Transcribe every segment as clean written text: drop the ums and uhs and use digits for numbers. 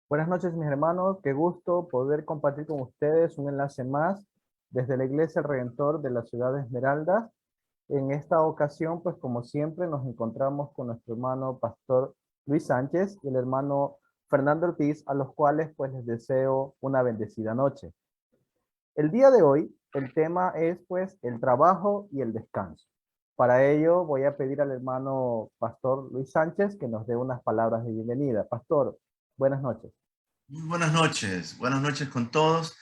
Buenas noches, mis hermanos. Qué gusto poder compartir con ustedes un enlace más desde la Iglesia El Redentor de la ciudad de Esmeraldas. En esta ocasión, pues como siempre, nos encontramos con nuestro hermano Pastor Luis Sánchez y el hermano Fernando Ortiz, a los cuales pues les deseo una bendecida noche. El día de hoy, el tema es pues el trabajo y el descanso. Para ello, voy a pedir al hermano Pastor Luis Sánchez que nos dé unas palabras de bienvenida. Pastor, buenas noches. Muy buenas noches con todos.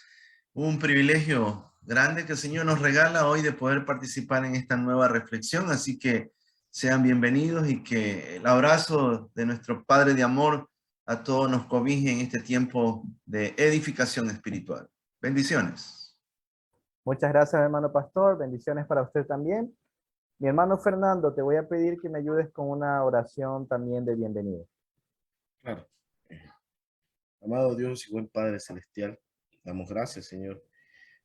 Un privilegio grande que el Señor nos regala hoy de poder participar en esta nueva reflexión, así que sean bienvenidos y que el abrazo de nuestro Padre de amor a todos nos cobije en este tiempo de edificación espiritual. Bendiciones. Muchas gracias, hermano Pastor. Bendiciones para usted también. Mi hermano Fernando, te voy a pedir que me ayudes con una oración también de bienvenida. Claro. Amado Dios y buen Padre Celestial, damos gracias, Señor,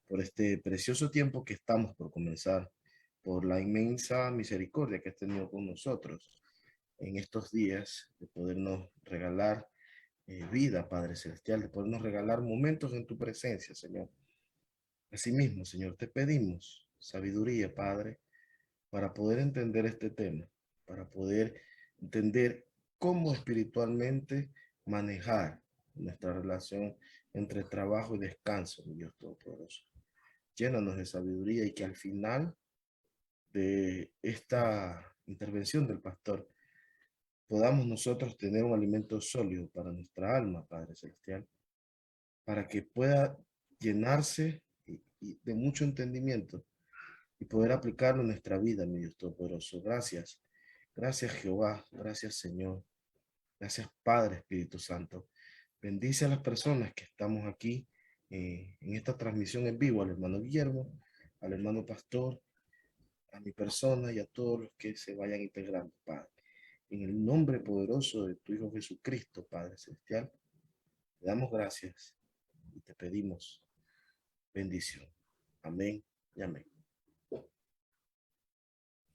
por este precioso tiempo que estamos por comenzar, por la inmensa misericordia que has tenido con nosotros en estos días, de podernos regalar vida, Padre Celestial, de podernos regalar momentos en tu presencia, Señor. Asimismo, Señor, te pedimos sabiduría, Padre, para poder entender este tema, para poder entender cómo espiritualmente manejar nuestra relación entre trabajo y descanso, mi Dios Todopoderoso. Llénanos de sabiduría y que al final de esta intervención del pastor podamos nosotros tener un alimento sólido para nuestra alma, Padre Celestial, para que pueda llenarse y de mucho entendimiento y poder aplicarlo en nuestra vida, mi Dios Todopoderoso. Gracias. Gracias, Jehová. Gracias, Señor. Gracias, Padre Espíritu Santo. Bendice a las personas que estamos aquí en esta transmisión en vivo, al hermano Guillermo, al hermano Pastor, a mi persona y a todos los que se vayan integrando, Padre. En el nombre poderoso de tu Hijo Jesucristo, Padre Celestial, te damos gracias y te pedimos bendición. Amén y amén.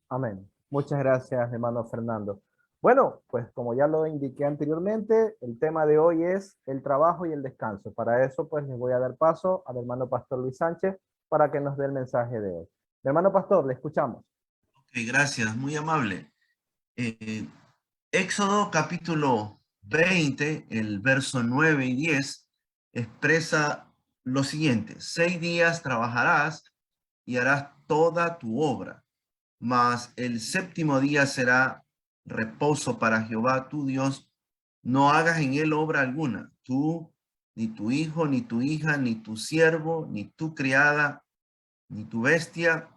Amén. Muchas gracias, hermano Fernando. Bueno, pues como ya lo indiqué anteriormente, el tema de hoy es el trabajo y el descanso. Para eso, pues les voy a dar paso al hermano Pastor Luis Sánchez para que nos dé el mensaje de hoy. Hermano Pastor, le escuchamos. Ok, gracias, muy amable. Eh, Éxodo capítulo 20, el verso 9 y 10, expresa lo siguiente: 6 días trabajarás y harás toda tu obra, mas el séptimo día será reposo para Jehová tu Dios. No hagas en él obra alguna, tú, ni tu hijo, ni tu hija, ni tu siervo, ni tu criada, ni tu bestia,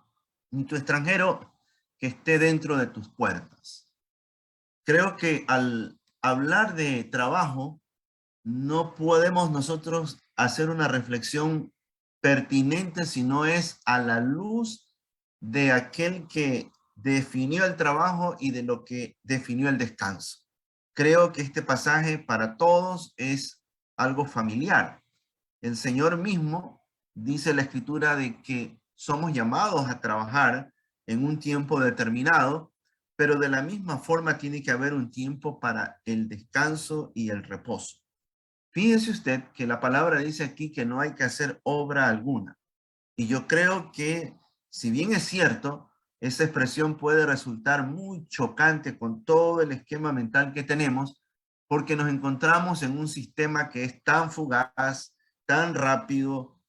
ni tu extranjero que esté dentro de tus puertas. Creo que al hablar de trabajo, no podemos nosotros hacer una reflexión pertinente si no es a la luz de aquel que definió el trabajo y de lo que definió el descanso. Creo que este pasaje para todos es algo familiar. El Señor mismo dice en la Escritura de que somos llamados a trabajar en un tiempo determinado, pero de la misma forma tiene que haber un tiempo para el descanso y el reposo. Fíjese usted que la palabra dice aquí que no hay que hacer obra alguna. Y yo creo que, si bien es cierto, esa expresión puede resultar muy chocante con todo el esquema mental que tenemos, porque nos encontramos en un sistema que es tan fugaz, tan rápido,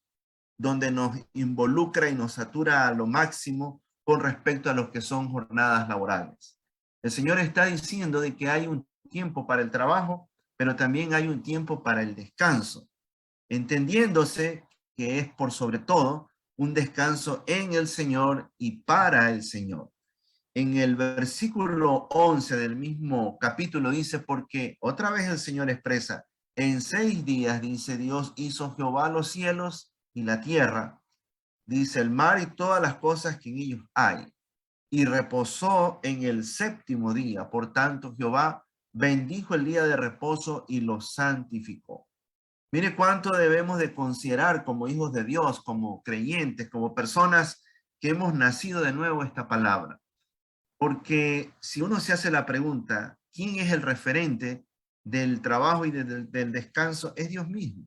donde nos involucra y nos satura a lo máximo con respecto a lo que son jornadas laborales. El Señor está diciendo de que hay un tiempo para el trabajo, pero también hay un tiempo para el descanso, entendiéndose que es por sobre todo un descanso en el Señor y para el Señor. En el versículo 11 del mismo capítulo dice: porque otra vez el Señor expresa, en 6 días, dice Dios, hizo Jehová los cielos y la tierra, dice el mar y todas las cosas que en ellos hay, y reposó en el séptimo día. Por tanto, Jehová bendijo el día de reposo y lo santificó. Mire cuánto debemos de considerar como hijos de Dios, como creyentes, como personas que hemos nacido de nuevo esta palabra. Porque si uno se hace la pregunta, ¿quién es el referente del trabajo y del descanso es Dios mismo.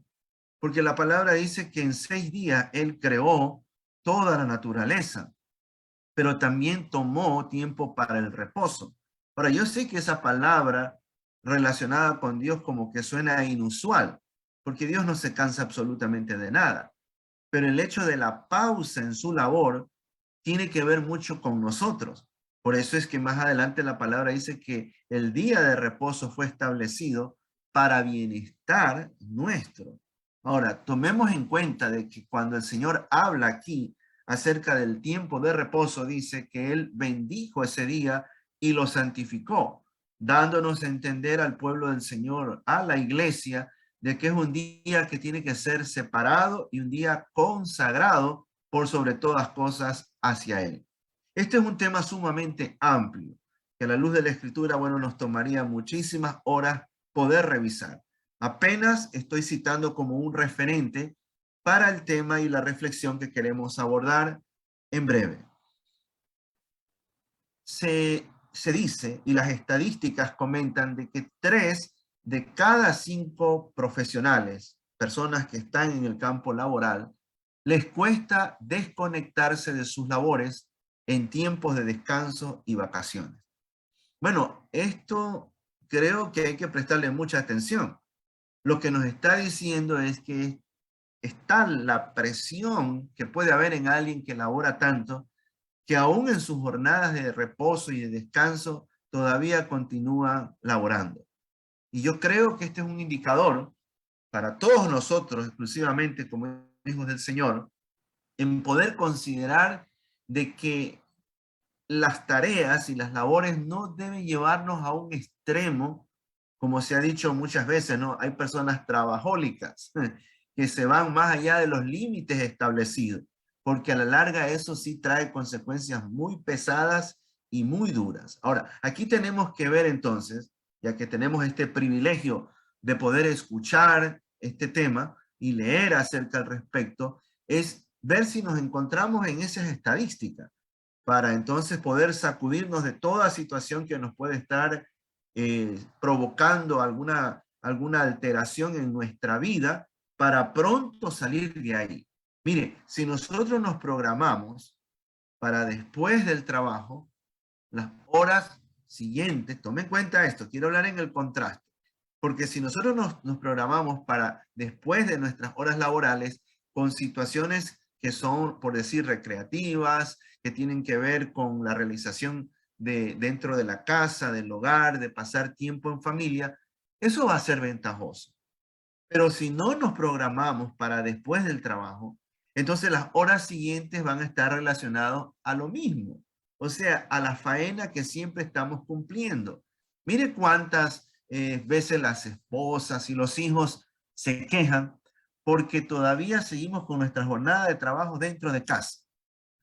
Porque la palabra dice que en 6 días Él creó toda la naturaleza, pero también tomó tiempo para el reposo. Ahora, yo sé que esa palabra relacionada con Dios como que suena inusual, porque Dios no se cansa absolutamente de nada. Pero el hecho de la pausa en su labor tiene que ver mucho con nosotros. Por eso es que más adelante la palabra dice que el día de reposo fue establecido para bienestar nuestro. Ahora, tomemos en cuenta de que cuando el Señor habla aquí acerca del tiempo de reposo, dice que Él bendijo ese día y lo santificó, dándonos a entender al pueblo del Señor, a la iglesia, de que es un día que tiene que ser separado y un día consagrado por sobre todas cosas hacia Él. Este es un tema sumamente amplio, que a la luz de la Escritura, bueno, nos tomaría muchísimas horas poder revisar. Apenas estoy citando como un referente para el tema y la reflexión que queremos abordar en breve. Se dice, y las estadísticas comentan, de que 3 de cada 5 profesionales, personas que están en el campo laboral, les cuesta desconectarse de sus labores en tiempos de descanso y vacaciones. Bueno, esto creo que hay que prestarle mucha atención. Lo que nos está diciendo es que está la presión que puede haber en alguien que labora tanto, que aún en sus jornadas de reposo y de descanso todavía continúa laborando. Y yo creo que este es un indicador para todos nosotros, exclusivamente como hijos del Señor, en poder considerar de que las tareas y las labores no deben llevarnos a un extremo, como se ha dicho muchas veces, ¿no? Hay personas trabajólicas que se van más allá de los límites establecidos, porque a la larga eso sí trae consecuencias muy pesadas y muy duras. Ahora, aquí tenemos que ver entonces, ya que tenemos este privilegio de poder escuchar este tema y leer acerca al respecto, es ver si nos encontramos en esas estadísticas para entonces poder sacudirnos de toda situación que nos puede estar provocando alguna alteración en nuestra vida para pronto salir de ahí. Mire, si nosotros nos programamos para después del trabajo, las horas siguientes, tome en cuenta esto, quiero hablar en el contraste, porque si nosotros nos programamos para después de nuestras horas laborales con situaciones que son, por decir, recreativas, que tienen que ver con la realización dentro de la casa, del hogar, de pasar tiempo en familia, eso va a ser ventajoso. Pero si no nos programamos para después del trabajo, entonces las horas siguientes van a estar relacionadas a lo mismo, o sea, a la faena que siempre estamos cumpliendo. Mire cuántas veces las esposas y los hijos se quejan porque todavía seguimos con nuestra jornada de trabajo dentro de casa.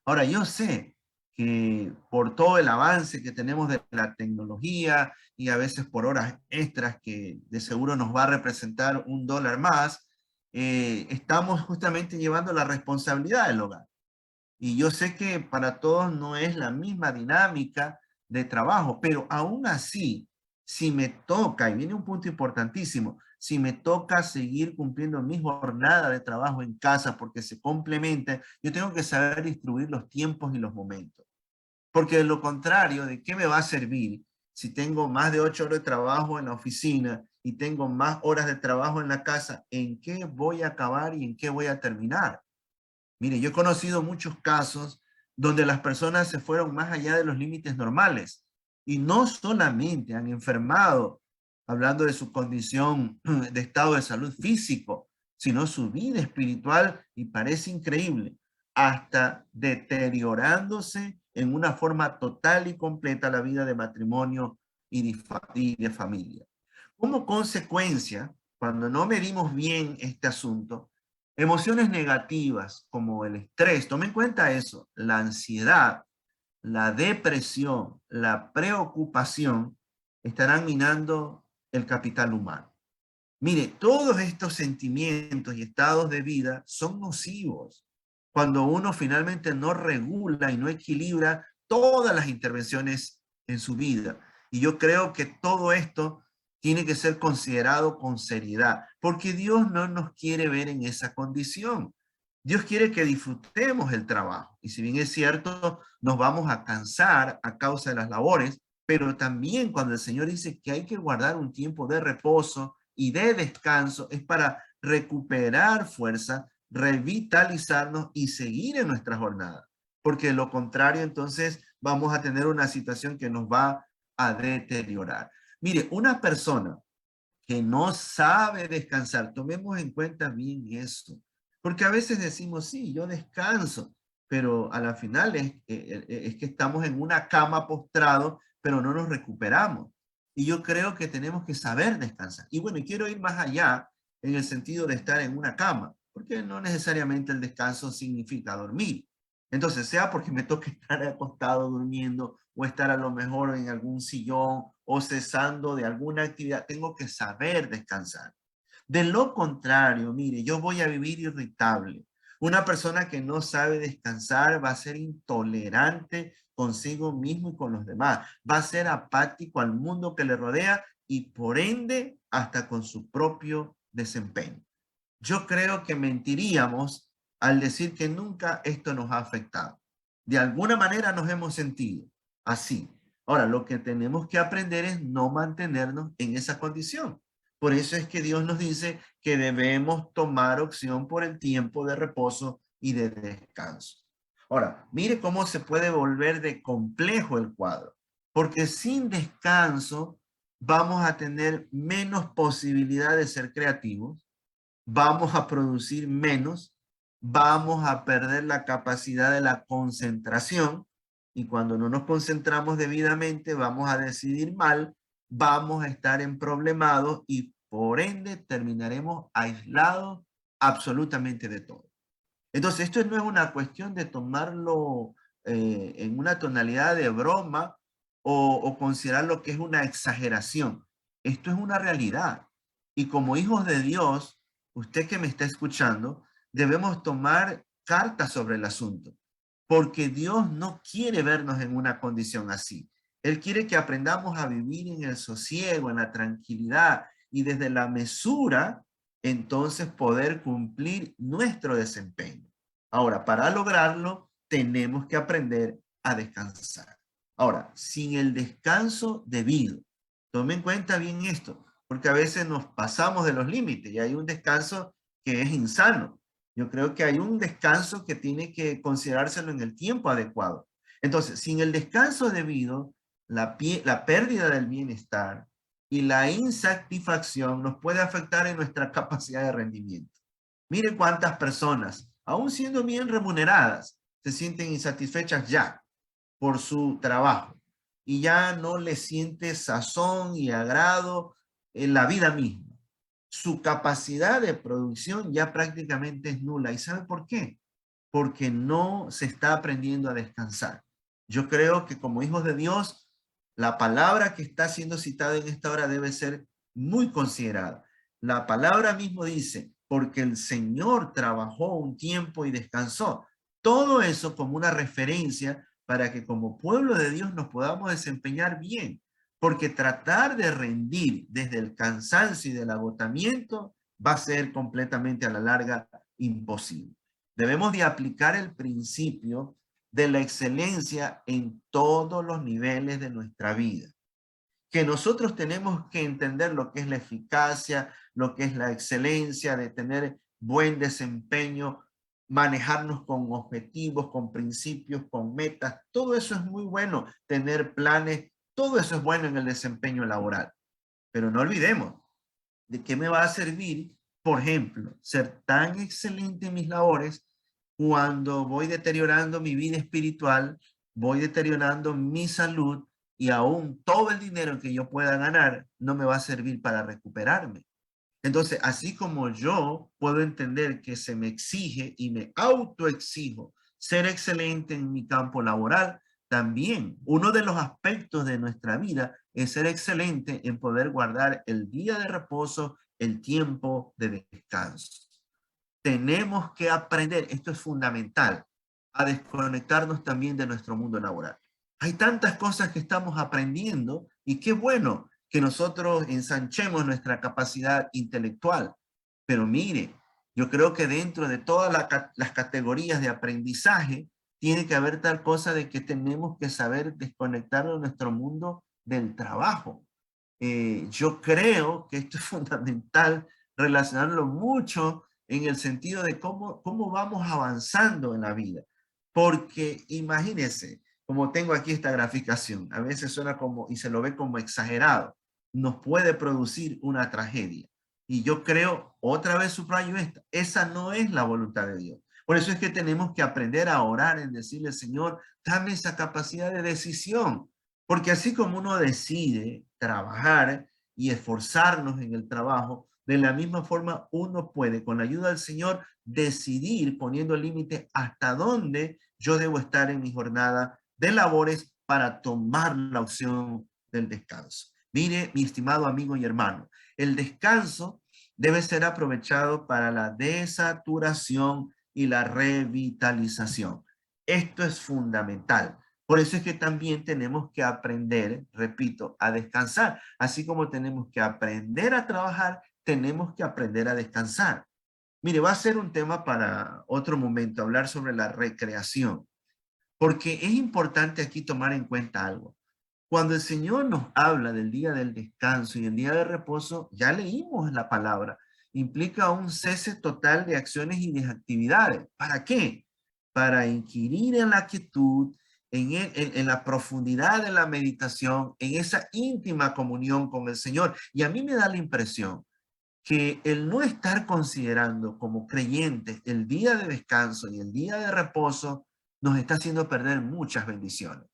Ahora, yo sé que por todo el avance que tenemos de la tecnología y a veces por horas extras que de seguro nos va a representar $1 más, estamos justamente llevando la responsabilidad del hogar. Y yo sé que para todos no es la misma dinámica de trabajo, pero aún así, si me toca, y viene un punto importantísimo, si me toca seguir cumpliendo mi jornada de trabajo en casa porque se complementa, yo tengo que saber distribuir los tiempos y los momentos. Porque de lo contrario, ¿de qué me va a servir si tengo más de 8 horas de trabajo en la oficina y tengo más horas de trabajo en la casa? ¿En qué voy a acabar y en qué voy a terminar? Mire, yo he conocido muchos casos donde las personas se fueron más allá de los límites normales y no solamente han enfermado, hablando de su condición de estado de salud físico, sino su vida espiritual, y parece increíble, hasta deteriorándose en una forma total y completa la vida de matrimonio y de familia. Como consecuencia, cuando no medimos bien este asunto, emociones negativas como el estrés, tome en cuenta eso, la ansiedad, la depresión, la preocupación, estarán minando el capital humano. Mire, todos estos sentimientos y estados de vida son nocivos cuando uno finalmente no regula y no equilibra todas las intervenciones en su vida. Y yo creo que todo esto tiene que ser considerado con seriedad, porque Dios no nos quiere ver en esa condición. Dios quiere que disfrutemos el trabajo. Y si bien es cierto, nos vamos a cansar a causa de las labores, pero también cuando el Señor dice que hay que guardar un tiempo de reposo y de descanso, es para recuperar fuerza, revitalizarnos y seguir en nuestra jornada. Porque de lo contrario, entonces vamos a tener una situación que nos va a deteriorar. Mire, una persona que no sabe descansar, tomemos en cuenta bien eso, porque a veces decimos, sí, yo descanso, pero a la final es que estamos en una cama postrado, pero no nos recuperamos. Y yo creo que tenemos que saber descansar. Y bueno, y quiero ir más allá en el sentido de estar en una cama, porque no necesariamente el descanso significa dormir. Entonces, sea porque me toque estar acostado durmiendo o estar a lo mejor en algún sillón o cesando de alguna actividad, tengo que saber descansar. De lo contrario, mire, yo voy a vivir irritable. Una persona que no sabe descansar va a ser intolerante consigo mismo y con los demás. Va a ser apático al mundo que le rodea y por ende hasta con su propio desempeño. Yo creo que mentiríamos al decir que nunca esto nos ha afectado. De alguna manera nos hemos sentido así. Ahora, lo que tenemos que aprender es no mantenernos en esa condición. Por eso es que Dios nos dice que debemos tomar opción por el tiempo de reposo y de descanso. Ahora, mire cómo se puede volver de complejo el cuadro, porque sin descanso vamos a tener menos posibilidad de ser creativos, vamos a producir menos, vamos a perder la capacidad de la concentración y cuando no nos concentramos debidamente vamos a decidir mal, vamos a estar en problemados y por ende terminaremos aislados absolutamente de todo. Entonces, esto no es una cuestión de tomarlo en una tonalidad de broma o considerar lo que es una exageración. Esto es una realidad. Y como hijos de Dios, usted que me está escuchando, debemos tomar cartas sobre el asunto, porque Dios no quiere vernos en una condición así. Él quiere que aprendamos a vivir en el sosiego, en la tranquilidad y desde la mesura entonces poder cumplir nuestro desempeño. Ahora, para lograrlo, tenemos que aprender a descansar. Ahora, sin el descanso debido, tome en cuenta bien esto, porque a veces nos pasamos de los límites y hay un descanso que es insano. Yo creo que hay un descanso que tiene que considerárselo en el tiempo adecuado. Entonces, sin el descanso debido, la pérdida del bienestar y la insatisfacción nos puede afectar en nuestra capacidad de rendimiento. Miren cuántas personas, aún siendo bien remuneradas, se sienten insatisfechas ya por su trabajo y ya no les siente sazón y agrado en la vida misma. Su capacidad de producción ya prácticamente es nula. ¿Y sabe por qué? Porque no se está aprendiendo a descansar. Yo creo que como hijos de Dios, la palabra que está siendo citada en esta hora debe ser muy considerada. La palabra mismo dice, porque el Señor trabajó un tiempo y descansó. Todo eso como una referencia para que como pueblo de Dios nos podamos desempeñar bien, porque tratar de rendir desde el cansancio y del agotamiento va a ser completamente a la larga imposible. Debemos de aplicar el principio de la excelencia en todos los niveles de nuestra vida. Que nosotros tenemos que entender lo que es la eficacia, lo que es la excelencia, de tener buen desempeño, manejarnos con objetivos, con principios, con metas. Todo eso es muy bueno, tener planes, todo eso es bueno en el desempeño laboral. Pero no olvidemos, ¿de qué me va a servir, por ejemplo, ser tan excelente en mis labores cuando voy deteriorando mi vida espiritual, voy deteriorando mi salud y aún todo el dinero que yo pueda ganar no me va a servir para recuperarme? Entonces, así como yo puedo entender que se me exige y me autoexijo ser excelente en mi campo laboral, también uno de los aspectos de nuestra vida es ser excelente en poder guardar el día de reposo, el tiempo de descanso. Tenemos que aprender, esto es fundamental, a desconectarnos también de nuestro mundo laboral. Hay tantas cosas que estamos aprendiendo y qué bueno que nosotros ensanchemos nuestra capacidad intelectual. Pero mire, yo creo que dentro de todas las categorías de aprendizaje, tiene que haber tal cosa de que tenemos que saber desconectarnos de nuestro mundo del trabajo. Yo creo que esto es fundamental relacionarlo mucho en el sentido de cómo vamos avanzando en la vida. Porque imagínense, como tengo aquí esta graficación, a veces suena como, y se lo ve como exagerado, nos puede producir una tragedia. Y yo creo, otra vez subrayo esa no es la voluntad de Dios. Por eso es que tenemos que aprender a orar en decirle, Señor, dame esa capacidad de decisión. Porque así como uno decide trabajar y esforzarnos en el trabajo, de la misma forma uno puede, con la ayuda del Señor, decidir poniendo límite hasta dónde yo debo estar en mi jornada de labores para tomar la opción del descanso. Mire, mi estimado amigo y hermano, el descanso debe ser aprovechado para la desaturación y la revitalización. Esto es fundamental. Por eso es que también tenemos que aprender, repito, a descansar. Así como tenemos que aprender a trabajar, tenemos que aprender a descansar. Mire, va a ser un tema para otro momento, hablar sobre la recreación, porque es importante aquí tomar en cuenta algo. Cuando el Señor nos habla del día del descanso y el día de reposo, ya leímos la palabra, implica un cese total de acciones y de actividades. ¿Para qué? Para inquirir en la quietud, en la profundidad de la meditación, en esa íntima comunión con el Señor. Y a mí me da la impresión que el no estar considerando como creyentes el día de descanso y el día de reposo nos está haciendo perder muchas bendiciones.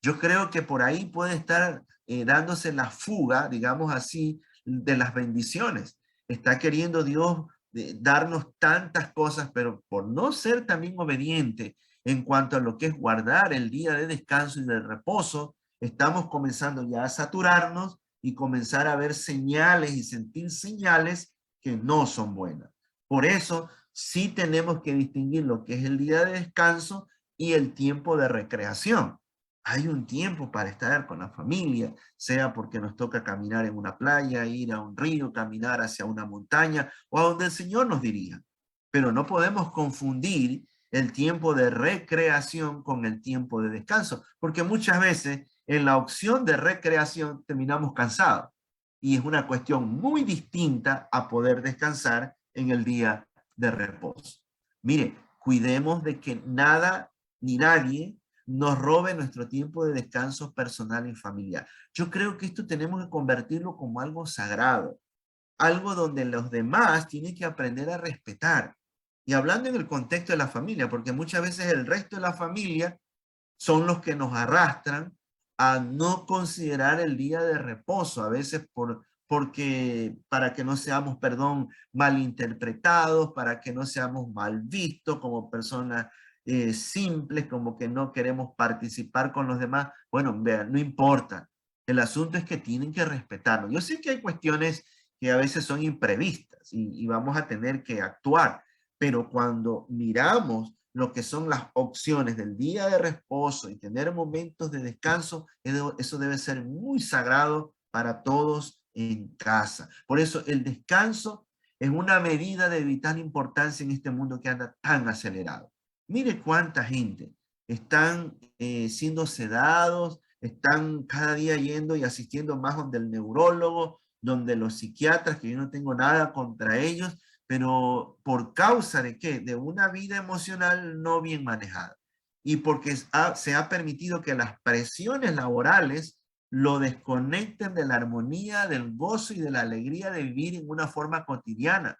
Yo creo que por ahí puede estar dándose la fuga, digamos así, de las bendiciones. Está queriendo Dios darnos tantas cosas, pero por no ser también obediente en cuanto a lo que es guardar el día de descanso y de reposo, estamos comenzando ya a saturarnos y comenzar a ver señales y sentir señales que no son buenas. Por eso sí tenemos que distinguir lo que es el día de descanso y el tiempo de recreación. Hay un tiempo para estar con la familia, sea porque nos toca caminar en una playa, ir a un río, caminar hacia una montaña o a donde el Señor nos dirija. Pero no podemos confundir el tiempo de recreación con el tiempo de descanso, porque muchas veces en la opción de recreación terminamos cansados y es una cuestión muy distinta a poder descansar en el día de reposo. Mire, cuidemos de que nada ni nadie nos robe nuestro tiempo de descanso personal y familiar. Yo creo que esto tenemos que convertirlo como algo sagrado, algo donde los demás tienen que aprender a respetar. Y hablando en el contexto de la familia, porque muchas veces el resto de la familia son los que nos arrastran a no considerar el día de reposo, a veces porque para que no seamos, perdón, malinterpretados, para que no seamos mal vistos como personas simples, como que no queremos participar con los demás. Bueno, vean, no importa. El asunto es que tienen que respetarnos. Yo sé que hay cuestiones que a veces son imprevistas y vamos a tener que actuar, pero cuando miramos lo que son las opciones del día de reposo y tener momentos de descanso, eso debe ser muy sagrado para todos en casa. Por eso el descanso es una medida de vital importancia en este mundo que anda tan acelerado. Mire cuánta gente están siendo sedados, están cada día yendo y asistiendo más donde el neurólogo, donde los psiquiatras, que yo no tengo nada contra ellos, pero ¿por causa de qué? De una vida emocional no bien manejada. Y porque se ha permitido que las presiones laborales lo desconecten de la armonía, del gozo y de la alegría de vivir en una forma cotidiana.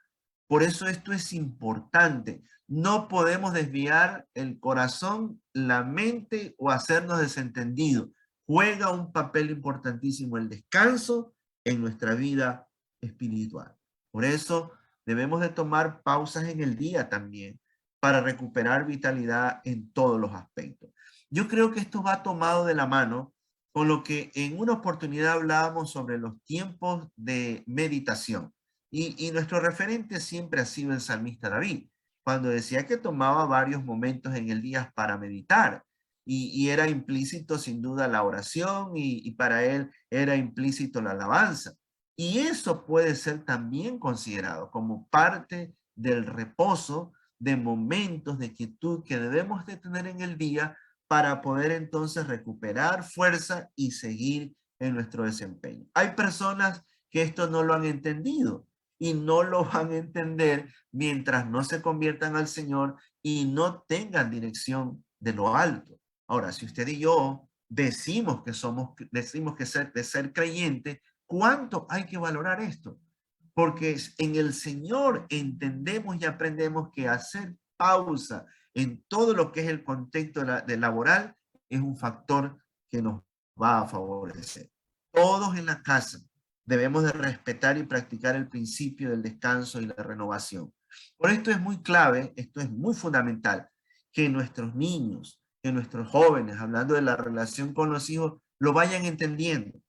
Por eso esto es importante. No podemos desviar el corazón, la mente o hacernos desentendidos. Juega un papel importantísimo el descanso en nuestra vida espiritual. Por eso debemos de tomar pausas en el día también para recuperar vitalidad en todos los aspectos. Yo creo que esto va tomado de la mano con lo que en una oportunidad hablábamos sobre los tiempos de meditación. Y nuestro referente siempre ha sido el salmista David, cuando decía que tomaba varios momentos en el día para meditar. y era implícito sin duda la oración y para él era implícito la alabanza. Y eso puede ser también considerado como parte del reposo, de momentos de quietud que debemos de tener en el día para poder entonces recuperar fuerza y seguir en nuestro desempeño. Hay personas que esto no lo han entendido y no lo van a entender mientras no se conviertan al Señor y no tengan dirección de lo alto. Ahora, si usted y yo decimos que de ser creyente, ¿cuánto hay que valorar esto? Porque en el Señor entendemos y aprendemos que hacer pausa en todo lo que es el contexto de laboral es un factor que nos va a favorecer. Todos en la casa debemos de respetar y practicar el principio del descanso y la renovación. Por esto es muy clave, esto es muy fundamental, que nuestros niños, que nuestros jóvenes, hablando de la relación con los hijos, lo vayan entendiendo.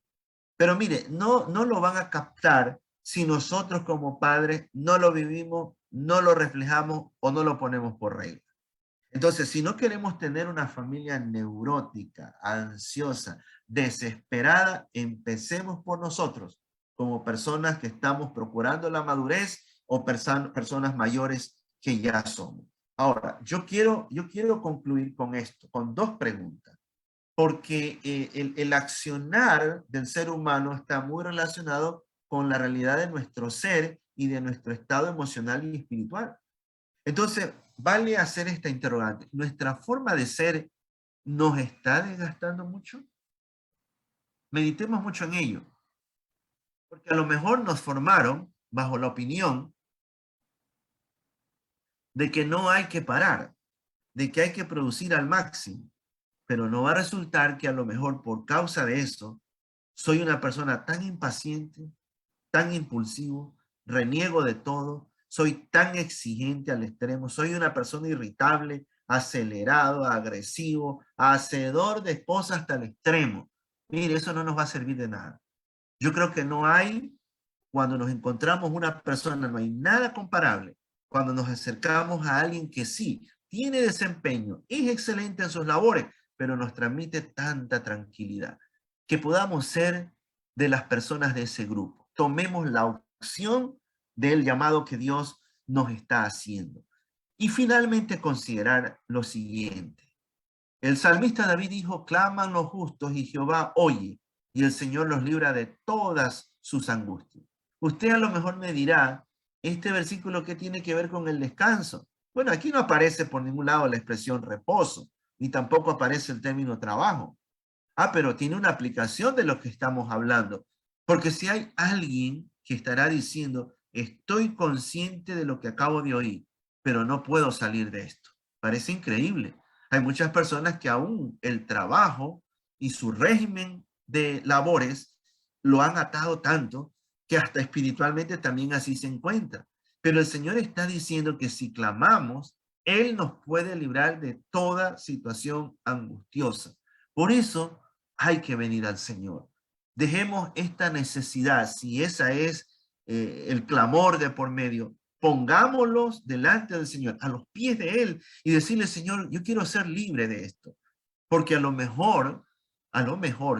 Pero mire, no lo van a captar si nosotros como padres no lo vivimos, no lo reflejamos o no lo ponemos por regla. Entonces, si no queremos tener una familia neurótica, ansiosa, desesperada, empecemos por nosotros, como personas que estamos procurando la madurez o personas mayores que ya somos. Ahora, yo quiero concluir con esto, con dos preguntas, porque el accionar del ser humano está muy relacionado con la realidad de nuestro ser y de nuestro estado emocional y espiritual. Entonces, vale hacer esta interrogante. ¿Nuestra forma de ser nos está desgastando mucho? Meditemos mucho en ello, porque a lo mejor nos formaron bajo la opinión de que no hay que parar, de que hay que producir al máximo, pero no va a resultar que a lo mejor por causa de eso soy una persona tan impaciente, tan impulsivo, reniego de todo, soy tan exigente al extremo, soy una persona irritable, acelerado, agresivo, hacedor de cosas hasta el extremo. Mire, eso no nos va a servir de nada. Yo creo que no hay, cuando nos encontramos una persona, no hay nada comparable. Cuando nos acercamos a alguien que sí, tiene desempeño, es excelente en sus labores, pero nos transmite tanta tranquilidad, que podamos ser de las personas de ese grupo. Tomemos la opción del llamado que Dios nos está haciendo. Y finalmente considerar lo siguiente. El salmista David dijo, claman los justos y Jehová oye, y el Señor los libra de todas sus angustias. Usted a lo mejor me dirá, este versículo, ¿qué tiene que ver con el descanso? Bueno, aquí no aparece por ningún lado la expresión reposo, ni tampoco aparece el término trabajo. Pero tiene una aplicación de lo que estamos hablando. Porque si hay alguien que estará diciendo, estoy consciente de lo que acabo de oír, pero no puedo salir de esto. Parece increíble. Hay muchas personas que aún el trabajo y su régimen de labores lo han atado tanto que hasta espiritualmente también así se encuentra. Pero el Señor está diciendo que si clamamos, Él nos puede librar de toda situación angustiosa. Por eso hay que venir al Señor. Dejemos esta necesidad, si esa es el clamor de por medio, pongámoslos delante del Señor, a los pies de Él, y decirle, Señor, yo quiero ser libre de esto. Porque a lo mejor,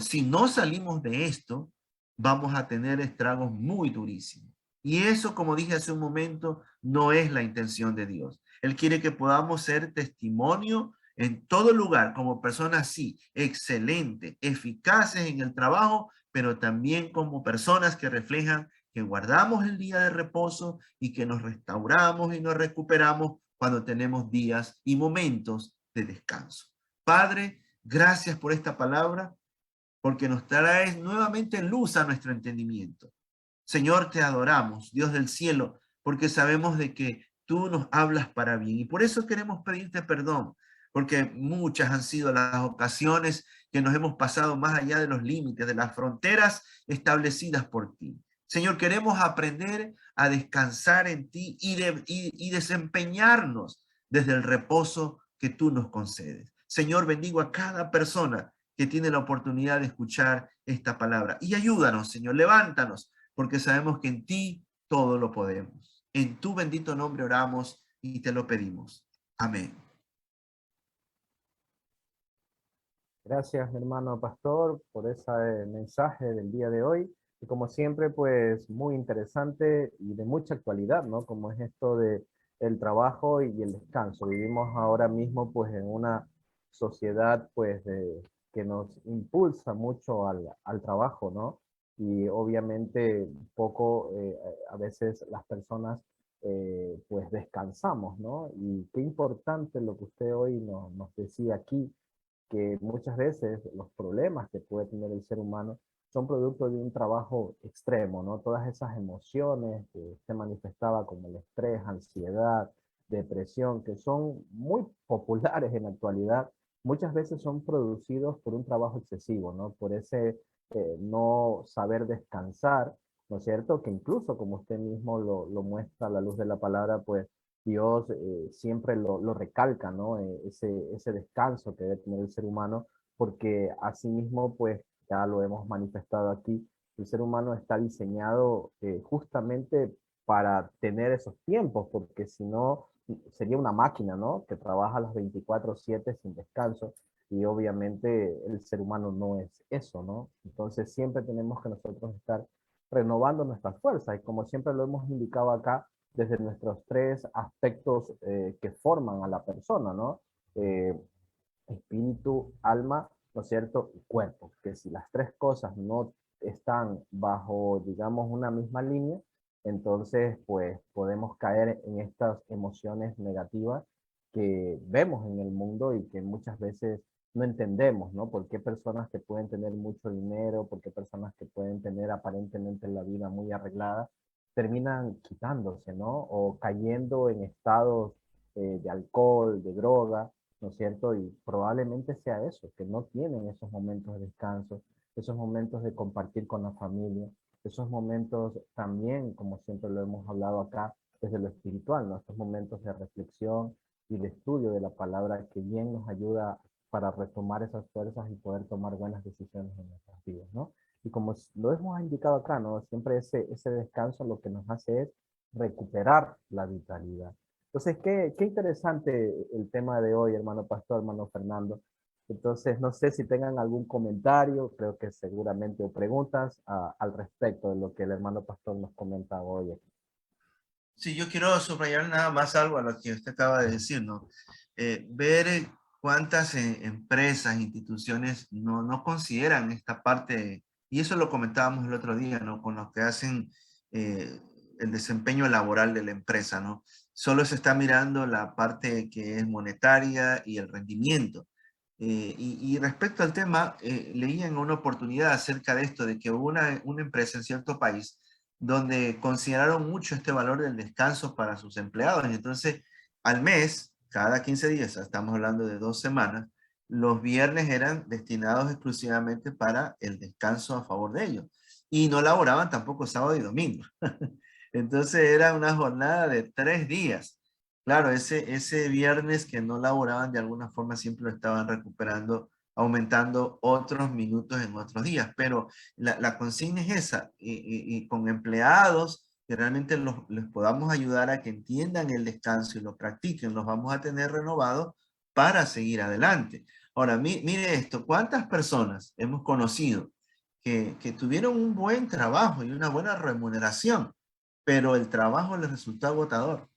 si no salimos de esto, vamos a tener estragos muy durísimos. Y eso, como dije hace un momento, no es la intención de Dios. Él quiere que podamos ser testimonio en todo lugar, como personas, sí, excelentes, eficaces en el trabajo, pero también como personas que reflejan que guardamos el día de reposo y que nos restauramos y nos recuperamos cuando tenemos días y momentos de descanso. Padre, gracias por esta palabra, porque nos traes nuevamente luz a nuestro entendimiento. Señor, te adoramos, Dios del cielo, porque sabemos de que tú nos hablas para bien. Y por eso queremos pedirte perdón, porque muchas han sido las ocasiones que nos hemos pasado más allá de los límites, de las fronteras establecidas por ti. Señor, queremos aprender a descansar en ti y desempeñarnos desde el reposo que tú nos concedes. Señor, bendigo a cada persona que tiene la oportunidad de escuchar esta palabra. Y ayúdanos, Señor, levántanos, porque sabemos que en ti todo lo podemos. En tu bendito nombre oramos y te lo pedimos. Amén. Gracias, mi hermano pastor, por ese mensaje del día de hoy. Y como siempre, pues muy interesante y de mucha actualidad, ¿no? Como es esto de el trabajo y el descanso. Vivimos ahora mismo, pues, en una sociedad, pues, que nos impulsa mucho al trabajo, ¿no? Y obviamente poco, a veces las personas, pues, descansamos, ¿no? Y qué importante lo que usted hoy nos decía aquí, que muchas veces los problemas que puede tener el ser humano son producto de un trabajo extremo, ¿no? Todas esas emociones que se manifestaba como el estrés, ansiedad, depresión, que son muy populares en la actualidad, muchas veces son producidos por un trabajo excesivo, ¿no? Por ese no saber descansar, ¿no es cierto? Que incluso, como usted mismo lo muestra a la luz de la palabra, pues Dios siempre lo recalca, ¿no? Ese descanso que debe tener el ser humano, porque asimismo, pues ya lo hemos manifestado aquí, el ser humano está diseñado justamente para tener esos tiempos, porque si no, sería una máquina, ¿no? Que trabaja las 24/7 sin descanso, y obviamente el ser humano no es eso, ¿no? Entonces siempre tenemos que nosotros estar renovando nuestras fuerzas, y como siempre lo hemos indicado acá, desde nuestros tres aspectos que forman a la persona, ¿no? Eh, espíritu, alma, ¿no es cierto? Y cuerpo. Que si las tres cosas no están bajo, digamos, una misma línea, entonces, pues podemos caer en estas emociones negativas que vemos en el mundo y que muchas veces no entendemos, ¿no? ¿Por qué personas que pueden tener mucho dinero, por qué personas que pueden tener aparentemente la vida muy arreglada, terminan quitándose, ¿no? O cayendo en estados de alcohol, de droga, ¿no es cierto? Y probablemente sea eso, que no tienen esos momentos de descanso, esos momentos de compartir con la familia, esos momentos también, como siempre lo hemos hablado acá, desde lo espiritual, ¿no? Estos momentos de reflexión y de estudio de la palabra que bien nos ayuda para retomar esas fuerzas y poder tomar buenas decisiones en nuestras vidas, ¿no? Y como lo hemos indicado acá, ¿no? Siempre ese descanso lo que nos hace es recuperar la vitalidad. Entonces, qué interesante el tema de hoy, hermano pastor, hermano Fernando. Entonces, no sé si tengan algún comentario, creo que seguramente, o preguntas al respecto de lo que el hermano pastor nos comenta hoy aquí. Sí, yo quiero subrayar nada más algo a lo que usted acaba de decir, ¿no? Ver cuántas empresas, instituciones no consideran esta parte, y eso lo comentábamos el otro día, ¿no? Con los que hacen eh, el desempeño laboral de la empresa, ¿no? Solo se está mirando la parte que es monetaria y el rendimiento. Y respecto al tema, leía en una oportunidad acerca de esto, de que hubo una empresa en cierto país donde consideraron mucho este valor del descanso para sus empleados. Y entonces, al mes, cada 15 días, estamos hablando de 2 semanas, los viernes eran destinados exclusivamente para el descanso a favor de ellos. Y no laboraban tampoco sábado y domingo. Entonces era una jornada de 3 días. Claro, ese viernes que no laboraban de alguna forma siempre lo estaban recuperando, aumentando otros minutos en otros días, pero la consigna es esa, y con empleados que realmente les podamos ayudar a que entiendan el descanso y lo practiquen, los vamos a tener renovados para seguir adelante. Ahora, mire esto, ¿cuántas personas hemos conocido que tuvieron un buen trabajo y una buena remuneración, pero el trabajo les resultó agotador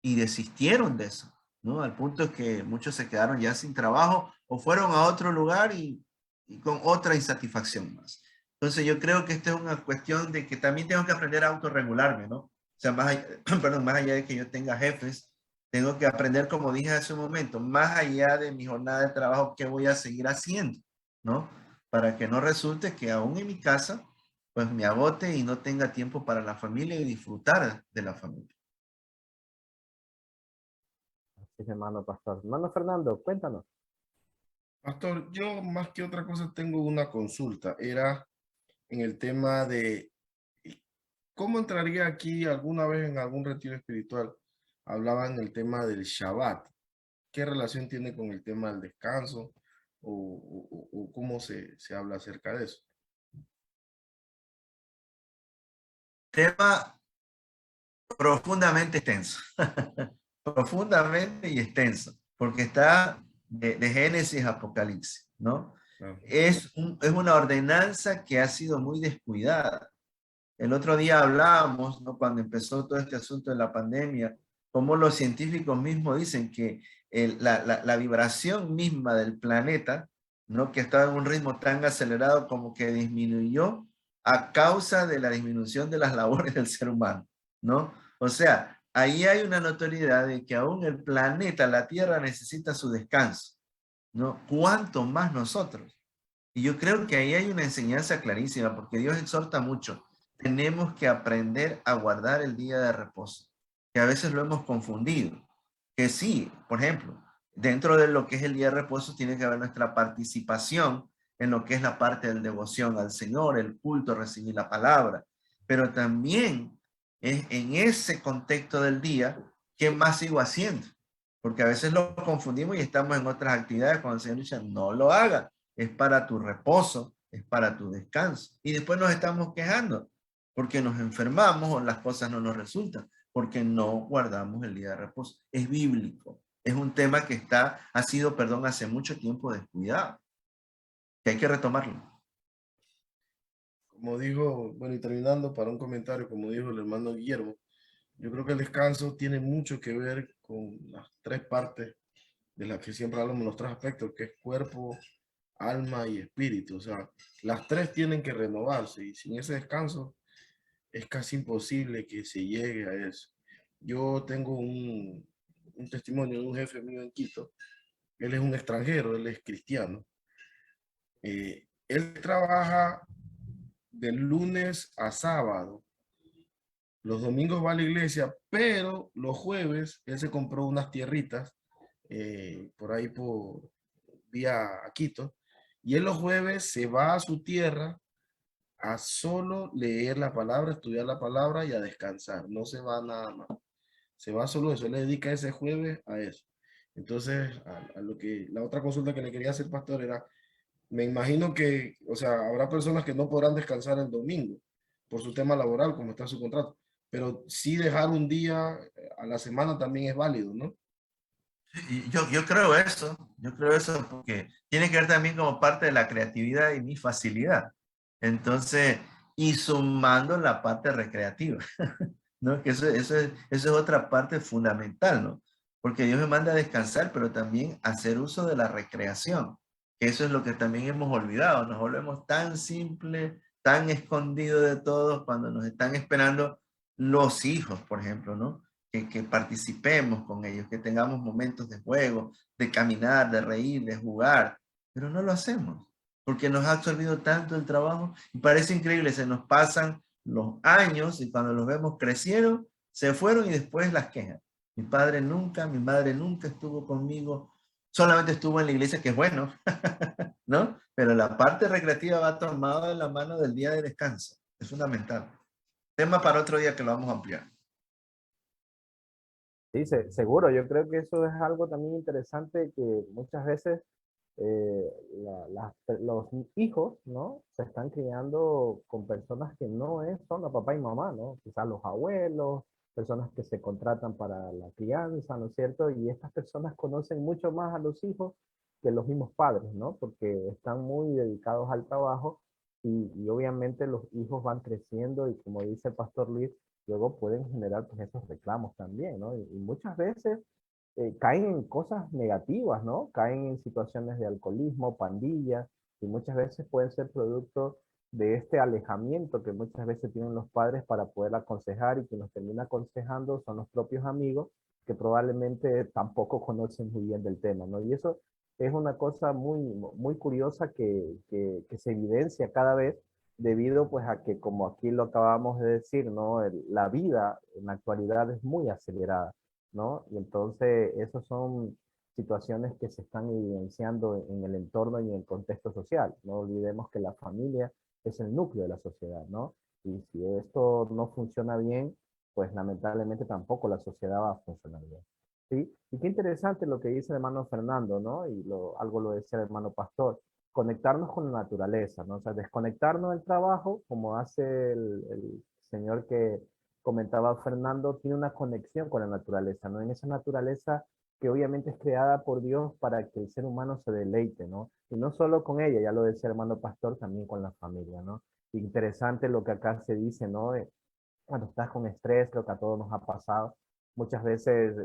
y desistieron de eso, ¿no? Al punto que muchos se quedaron ya sin trabajo o fueron a otro lugar y con otra insatisfacción más. Entonces yo creo que esta es una cuestión de que también tengo que aprender a autorregularme, ¿no? O sea, más allá, perdón, más allá de que yo tenga jefes, tengo que aprender, como dije hace un momento, más allá de mi jornada de trabajo, qué voy a seguir haciendo, ¿no? Para que no resulte que aún en mi casa, pues me agote y no tenga tiempo para la familia y disfrutar de la familia. Así es, hermano pastor. Hermano Fernando, cuéntanos. Pastor, yo más que otra cosa tengo una consulta. Era en el tema de cómo entraría aquí alguna vez en algún retiro espiritual. Hablaban el tema del Shabbat. ¿Qué relación tiene con el tema del descanso? ¿O cómo se habla acerca de eso? Tema profundamente extenso, profundamente y extenso, porque está de Génesis a Apocalipsis. ¿no? Claro. Es una ordenanza que ha sido muy descuidada. El otro día hablábamos, ¿no? Cuando empezó todo este asunto de la pandemia, cómo los científicos mismos dicen que la vibración misma del planeta, ¿no? Que estaba en un ritmo tan acelerado como que disminuyó a causa de la disminución de las labores del ser humano, ¿no? O sea, ahí hay una notoriedad de que aún el planeta, la Tierra, necesita su descanso, ¿no? ¿Cuánto más nosotros? Y yo creo que ahí hay una enseñanza clarísima, porque Dios exhorta mucho. Tenemos que aprender a guardar el día de reposo, que a veces lo hemos confundido. Que sí, por ejemplo, dentro de lo que es el día de reposo tiene que haber nuestra participación en lo que es la parte de devoción al Señor, el culto, recibir la palabra. Pero también es en ese contexto del día, ¿qué más sigo haciendo? Porque a veces lo confundimos y estamos en otras actividades cuando el Señor dice, no lo haga, es para tu reposo, es para tu descanso. Y después nos estamos quejando porque nos enfermamos o las cosas no nos resultan, porque no guardamos el día de reposo. Es bíblico, es un tema que ha sido, perdón, hace mucho tiempo descuidado, que hay que retomarlo. Como dijo, bueno, y terminando para un comentario, como dijo el hermano Guillermo, yo creo que el descanso tiene mucho que ver con las tres partes de las que siempre hablamos, los tres aspectos, que es cuerpo, alma y espíritu. O sea, las tres tienen que renovarse y sin ese descanso es casi imposible que se llegue a eso. Yo tengo un testimonio de un jefe mío en Quito. Él es un extranjero, él es cristiano. Él trabaja de lunes a sábado. Los domingos va a la iglesia, pero los jueves él se compró unas tierritas por ahí por vía a Quito. Y él los jueves se va a su tierra a solo leer la palabra, estudiar la palabra y a descansar. No se va nada más. Se va solo eso. Él le dedica ese jueves a eso. Entonces, a lo que la otra consulta que le quería hacer, pastor, era, me imagino que, o sea, habrá personas que no podrán descansar el domingo por su tema laboral, como está su contrato, pero sí dejar un día a la semana también es válido, ¿no? Y yo creo eso porque tiene que ver también como parte de la creatividad y mi facilidad. Entonces, y sumando la parte recreativa. ¿No? Que eso es otra parte fundamental, ¿no? Porque Dios me manda a descansar, pero también a hacer uso de la recreación. Que eso es lo que también hemos olvidado. Nos volvemos tan simple, tan escondido de todos cuando nos están esperando los hijos, por ejemplo, ¿no? Que participemos con ellos, que tengamos momentos de juego, de caminar, de reír, de jugar, pero no lo hacemos porque nos ha absorbido tanto el trabajo y parece increíble, se nos pasan los años y cuando los vemos crecieron, se fueron y después las quejan. Mi padre nunca, mi madre nunca estuvo conmigo, solamente estuvo en la iglesia, que es bueno, ¿no? Pero la parte recreativa va tomada de la mano del día de descanso. Es fundamental. Tema para otro día que lo vamos a ampliar. Sí, seguro, yo creo que eso es algo también interesante que muchas veces los hijos, ¿no? Se están criando con personas que no son los papá y mamá, ¿no? Quizás los abuelos, personas que se contratan para la crianza, ¿no es cierto? Y estas personas conocen mucho más a los hijos que los mismos padres, ¿no? Porque están muy dedicados al trabajo y obviamente los hijos van creciendo y como dice el pastor Luis, luego pueden generar pues esos reclamos también, ¿no? Y muchas veces caen en cosas negativas, ¿no? Caen en situaciones de alcoholismo, pandillas, y muchas veces pueden ser producto de este alejamiento que muchas veces tienen los padres para poder aconsejar y que nos termina aconsejando son los propios amigos que probablemente tampoco conocen muy bien del tema, ¿no? Y eso es una cosa muy curiosa que se evidencia cada vez debido pues a que, como aquí lo acabamos de decir, ¿no? La vida en la actualidad es muy acelerada, ¿no? Y entonces, esas son situaciones que se están evidenciando en el entorno y en el contexto social. No olvidemos que la familia es el núcleo de la sociedad, ¿no? Y si esto no funciona bien, pues lamentablemente tampoco la sociedad va a funcionar bien. ¿Sí? Y qué interesante lo que dice el hermano Fernando, ¿no? Y algo lo decía el hermano Pastor, conectarnos con la naturaleza, ¿no? O sea, desconectarnos del trabajo, como hace el señor que comentaba Fernando, tiene una conexión con la naturaleza, ¿no? En esa naturaleza que obviamente es creada por Dios para que el ser humano se deleite, ¿no? Y no solo con ella, ya lo decía el hermano pastor, también con la familia, ¿no? Interesante lo que acá se dice, ¿no? Cuando estás con estrés, lo que a todos nos ha pasado, muchas veces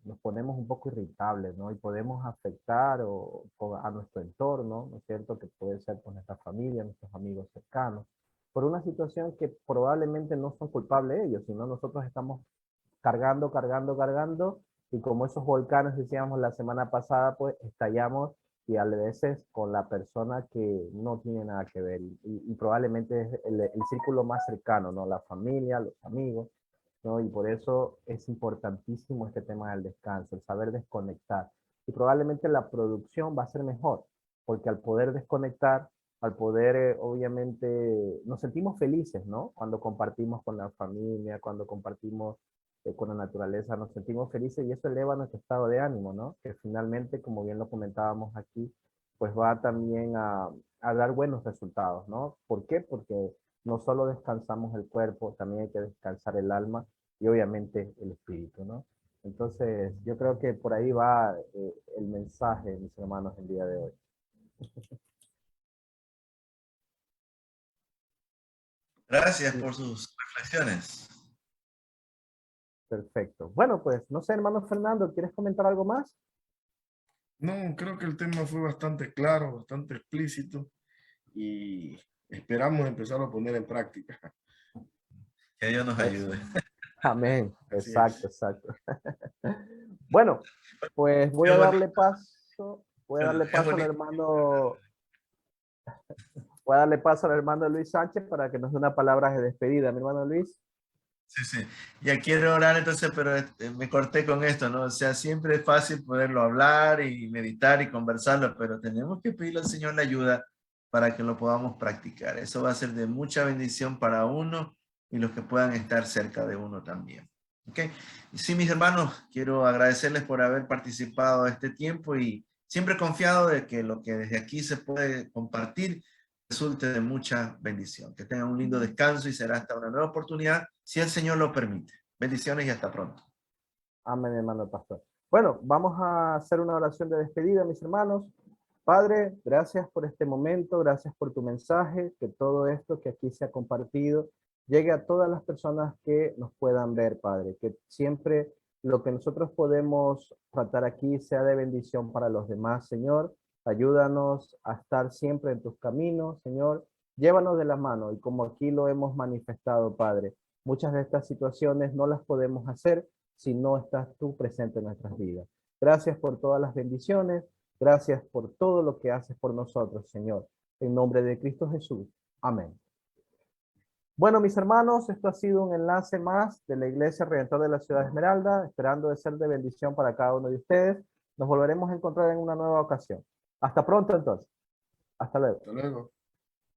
nos ponemos un poco irritables, ¿no? Y podemos afectar a nuestro entorno, ¿no es cierto? Que puede ser con nuestra familia, nuestros amigos cercanos, por una situación que probablemente no son culpables ellos, sino nosotros estamos cargando, cargando, cargando, y como esos volcanes decíamos la semana pasada, pues estallamos y a veces con la persona que no tiene nada que ver y probablemente es el círculo más cercano, ¿no? La familia, los amigos, ¿no? Y por eso es importantísimo este tema del descanso, el saber desconectar. Y probablemente la producción va a ser mejor, porque al poder desconectar, al poder, obviamente, nos sentimos felices, ¿no? Cuando compartimos con la familia, cuando compartimos con la naturaleza, nos sentimos felices y eso eleva nuestro estado de ánimo, ¿no? Que finalmente, como bien lo comentábamos aquí, pues va también a dar buenos resultados, ¿no? ¿Por qué? Porque no solo descansamos el cuerpo, también hay que descansar el alma y obviamente el espíritu, ¿no? Entonces, yo creo que por ahí va el mensaje, mis hermanos, el día de hoy. Gracias por sus reflexiones. Perfecto. Bueno, pues no sé, hermano Fernando, ¿quieres comentar algo más? No, creo que el tema fue bastante claro, bastante explícito y esperamos empezar a poner en práctica. Que Dios nos Eso. ayude. Amén. Así Exacto, es. exacto. Bueno, pues Es bonito, voy a darle es paso al bonito. hermano, voy a darle paso al hermano Luis Sánchez para que nos dé una palabra de despedida, mi hermano Luis. Sí, sí. Ya quiero orar entonces, pero me corté con esto, ¿no? O sea, siempre es fácil poderlo hablar y meditar y conversarlo, pero tenemos que pedirle al Señor la ayuda para que lo podamos practicar. Eso va a ser de mucha bendición para uno y los que puedan estar cerca de uno también. ¿Ok? Y sí, mis hermanos, quiero agradecerles por haber participado este tiempo y siempre confiado de que lo que desde aquí se puede compartir resulte de mucha bendición. Que tengan un lindo descanso y será hasta una nueva oportunidad, si el Señor lo permite. Bendiciones y hasta pronto. Amén, hermano pastor. Bueno, vamos a hacer una oración de despedida, mis hermanos. Padre, gracias por este momento, gracias por tu mensaje, que todo esto que aquí se ha compartido llegue a todas las personas que nos puedan ver, Padre, que siempre lo que nosotros podemos tratar aquí sea de bendición para los demás, Señor. Ayúdanos a estar siempre en tus caminos, Señor. Llévanos de la mano y como aquí lo hemos manifestado, Padre, muchas de estas situaciones no las podemos hacer si no estás tú presente en nuestras vidas. Gracias por todas las bendiciones. Gracias por todo lo que haces por nosotros, Señor. En nombre de Cristo Jesús. Amén. Bueno, mis hermanos, esto ha sido un enlace más de la Iglesia Redentor de la Ciudad de Esmeralda, esperando de ser de bendición para cada uno de ustedes. Nos volveremos a encontrar en una nueva ocasión. Hasta pronto, entonces. Hasta luego. Hasta luego.